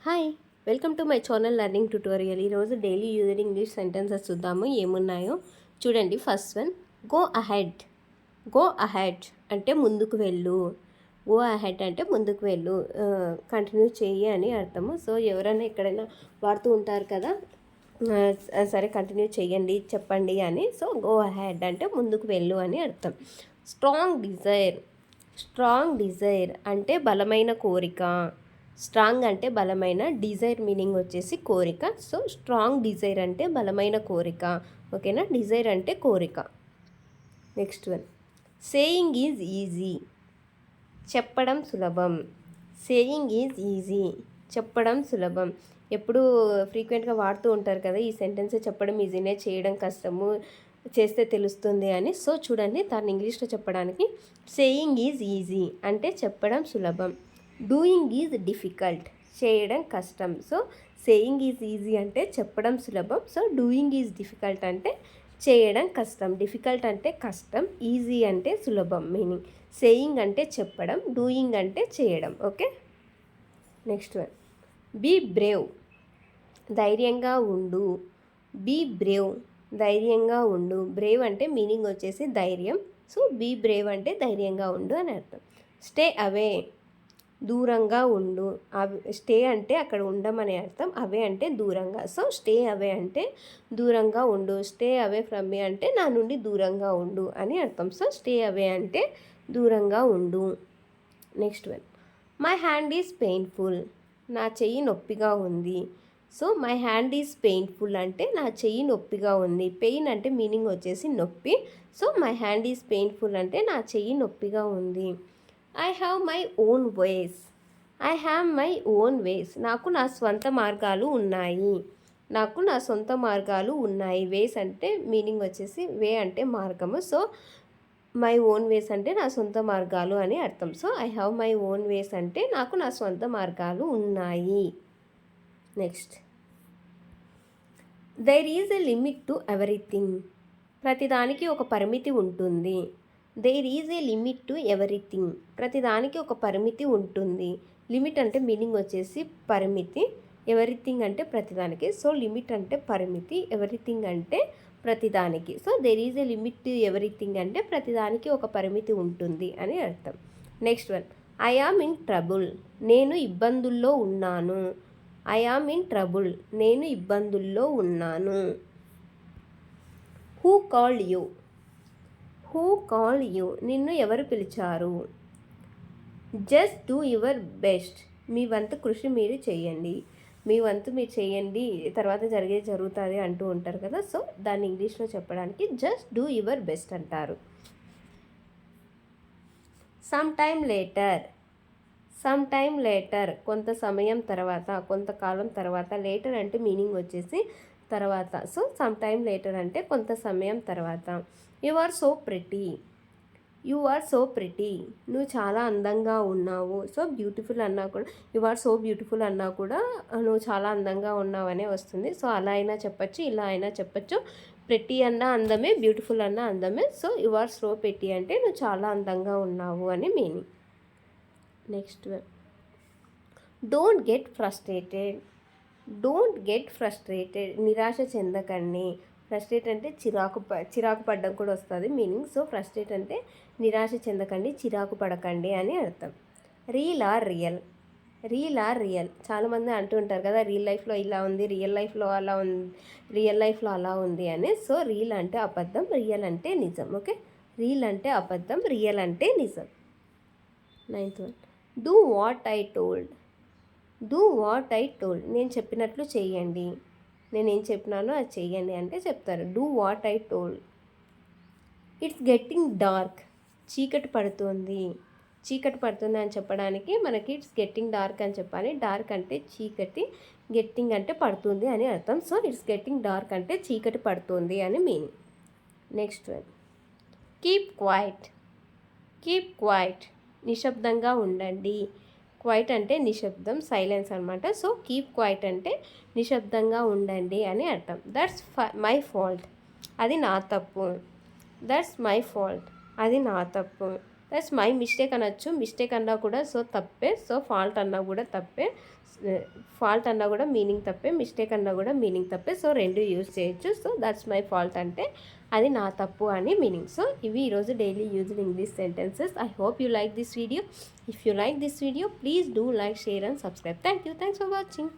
Hi, welcome to my channel learning tutorial. ఈరోజు daily used English sentences చూద్దాము ఏమున్నాయో. చూడండి, first one, go ahead. Go ahead అంటే ముందుకు వెళ్ళు. గో అహెడ్ అంటే ముందుకు వెళ్ళు, కంటిన్యూ చెయ్యి అని అర్థము. సో ఎవరైనా ఎక్కడైనా వాడుతూ ఉంటారు కదా, సరే కంటిన్యూ చెయ్యండి, చెప్పండి అని. సో గో అహెడ్ అంటే ముందుకు వెళ్ళు అని అర్థం. Strong desire. స్ట్రాంగ్ డిజైర్ అంటే బలమైన కోరిక. స్ట్రాంగ్ అంటే బలమైన, డిజైర్ మీనింగ్ వచ్చేసి కోరిక. సో స్ట్రాంగ్ డిజైర్ అంటే బలమైన కోరిక. ఓకేనా, డిజైర్ అంటే కోరిక. Next one, saying is easy. చెప్పడం సులభం. సేయింగ్ ఈజ్ ఈజీ, చెప్పడం సులభం. ఎప్పుడు ఫ్రీక్వెంట్గా వాడుతూ ఉంటారు కదా ఈ సెంటెన్స్, చెప్పడం ఈజీనే, చేయడం కష్టము, చేస్తే తెలుస్తుంది అని. సో చూడండి, దాన్ని ఇంగ్లీష్లో చెప్పడానికి సేయింగ్ ఈజ్ ఈజీ అంటే చెప్పడం సులభం. డూయింగ్ ఈజ్ డిఫికల్ట్, చేయడం కష్టం. సో సేయింగ్ ఈజ్ ఈజీ అంటే చెప్పడం సులభం. సో డూయింగ్ ఈజ్ డిఫికల్ట్ అంటే చేయడం కష్టం. డిఫికల్ట్ అంటే కష్టం, ఈజీ అంటే సులభం మీనింగ్. సేయింగ్ అంటే చెప్పడం, డూయింగ్ అంటే చేయడం. Okay, next one, be brave. ధైర్యంగా ఉండు. బీ బ్రేవ్, ధైర్యంగా ఉండు. బ్రేవ్ అంటే మీనింగ్ వచ్చేసి ధైర్యం. సో బీ బ్రేవ్ అంటే ధైర్యంగా ఉండు అని అర్థం. స్టే అవే, దూరంగా ఉండు. స్టే అంటే అక్కడ ఉండమనే అర్థం, అవే అంటే దూరంగా. సో స్టే అవే అంటే దూరంగా ఉండు. స్టే అవే ఫ్రమ్ మీ అంటే నా నుండి దూరంగా ఉండు అని అర్థం. సో స్టే అవే అంటే దూరంగా ఉండు. Next one, my hand is painful. నా చెయ్యి నొప్పిగా ఉంది. So my hand is painful అంటే నా చెయ్యి నొప్పిగా ఉంది. పెయిన్ అంటే మీనింగ్ వచ్చేసి నొప్పి. So my hand is painful అంటే నా చెయ్యి నొప్పిగా ఉంది. I have my own ways. I have my own వేస్, నాకు నా స్వంత మార్గాలు ఉన్నాయి. నాకు నా సొంత మార్గాలు ఉన్నాయి. వేస్ అంటే మీనింగ్ వచ్చేసి వే అంటే మార్గము. సో మై ఓన్ వేస్ అంటే నా సొంత మార్గాలు అని అర్థం. So I have my own ways అంటే నాకు నా సొంత మార్గాలు ఉన్నాయి. Next, there is a limit to everything. ప్రతిదానికి ఒక పరిమితి ఉంటుంది. There is a limit to everything, ప్రతిదానికి ఒక పరిమితి ఉంటుంది. లిమిట్ అంటే మీనింగ్ వచ్చేసి పరిమితి, ఎవ్రీథింగ్ అంటే ప్రతిదానికి. సో లిమిట్ అంటే పరిమితి, ఎవ్రీథింగ్ అంటే ప్రతిదానికి. So there is a limit to everything అంటే ప్రతిదానికి ఒక పరిమితి ఉంటుంది అని అర్థం. Next one, I am in trouble. నేను ఇబ్బందుల్లో ఉన్నాను. ఐ ఆమ్ ఇన్ ట్రబుల్, నేను ఇబ్బందుల్లో ఉన్నాను. Who called you. Who call you, నిన్ను ఎవరు పిలిచారు. జస్ట్ డూ యువర్ బెస్ట్, మీ వంతు కృషి మీరు చేయండి. మీ వంతు మీరు చేయండి, తర్వాత జరుగుతుంది అంటూ ఉంటారు కదా. సో దాన్ని ఇంగ్లీష్లో చెప్పడానికి జస్ట్ డూ యువర్ బెస్ట్ అంటారు. Some time later. Some time later, కొంత సమయం తర్వాత, కొంతకాలం తర్వాత. లేటర్ అంటే మీనింగ్ వచ్చేసి తర్వాత. సో సమ్ టైమ్ లేటర్ అంటే కొంత సమయం తర్వాత. You are so pretty. You are so pretty, నువ్వు చాలా అందంగా ఉన్నావు. సో బ్యూటిఫుల్ అన్నా కూడా, యు ఆర్ సో బ్యూటిఫుల్ అన్నా కూడా నువ్వు చాలా అందంగా ఉన్నావు అనే వస్తుంది. సో అలా అయినా చెప్పచ్చు, ఇలా అయినా చెప్పచ్చు. ప్రిటీ అన్న అందమే, బ్యూటిఫుల్ అన్న అందమే. So you are so pretty అంటే నువ్వు చాలా అందంగా ఉన్నావు అని meaning. Next one, don't get frustrated. Don't get frustrated, నిరాశ చెందకండి. ఫ్రస్ట్రేట్ అంటే చిరాకు పడడం కూడా వస్తుంది మీనింగ్. సో ఫ్రస్ట్రేట్ అంటే నిరాశ చెందకండి, చిరాకు పడకండి అని అర్థం. Reel or real. Reel or real, చాలామంది అంటూ ఉంటారు కదా రియల్ లైఫ్లో ఇలా ఉంది, రియల్ లైఫ్లో అలా ఉంది, రియల్ లైఫ్లో అలా ఉంది అని. సో రీల్ అంటే అబద్ధం, రియల్ అంటే నిజం. ఓకే, రీల్ అంటే అబద్ధం, రియల్ అంటే నిజం. Ninth one, do what I told. Do what I told, నేను చెప్పినట్లు చేయండి. నేనేం చెప్పినానో అది చెయ్యండి అంటే చెప్తారు. Do what I told. It's getting dark, చీకటి పడుతుంది. చీకటి పడుతుంది అని చెప్పడానికి మనకి ఇట్స్ గెట్టింగ్ డార్క్ అని చెప్పాలి. డార్క్ అంటే చీకటి, గెట్టింగ్ అంటే పడుతుంది అని అర్థం. సో ఇట్స్ గెట్టింగ్ డార్క్ అంటే చీకటి పడుతుంది అని meaning. Next one, keep quiet. Keep quiet, నిశ్శబ్దంగా ఉండండి. క్వైట్ అంటే నిశ్శబ్దం, సైలెన్స్ అనమాట. సో కీప్ క్వైట్ అంటే నిశ్శబ్దంగా ఉండండి అని అర్థం. దట్స్ మై ఫాల్ట్, అది నా తప్పు. దట్స్ మై ఫాల్ట్, అది నా తప్పు. దట్స్ మై మిస్టేక్ అనొచ్చు. మిస్టేక్ అన్నా కూడా సో తప్పే. సో ఫాల్ట్ అన్నా కూడా తప్పే. ఫాల్ట్ అన్నా కూడా మీనింగ్ తప్పే. మిస్టేక్ అన్నా కూడా మీనింగ్ తప్పే. సో 2 యూజ్ చేయొచ్చు. సో దట్స్ మై ఫాల్ట్ అంటే అది నా తప్పు అని మీనింగ్. సో ఇవి ఈరోజు daily used English sentences. I hope you like this video. If you like this video please do like, share and subscribe. Thanks for watching.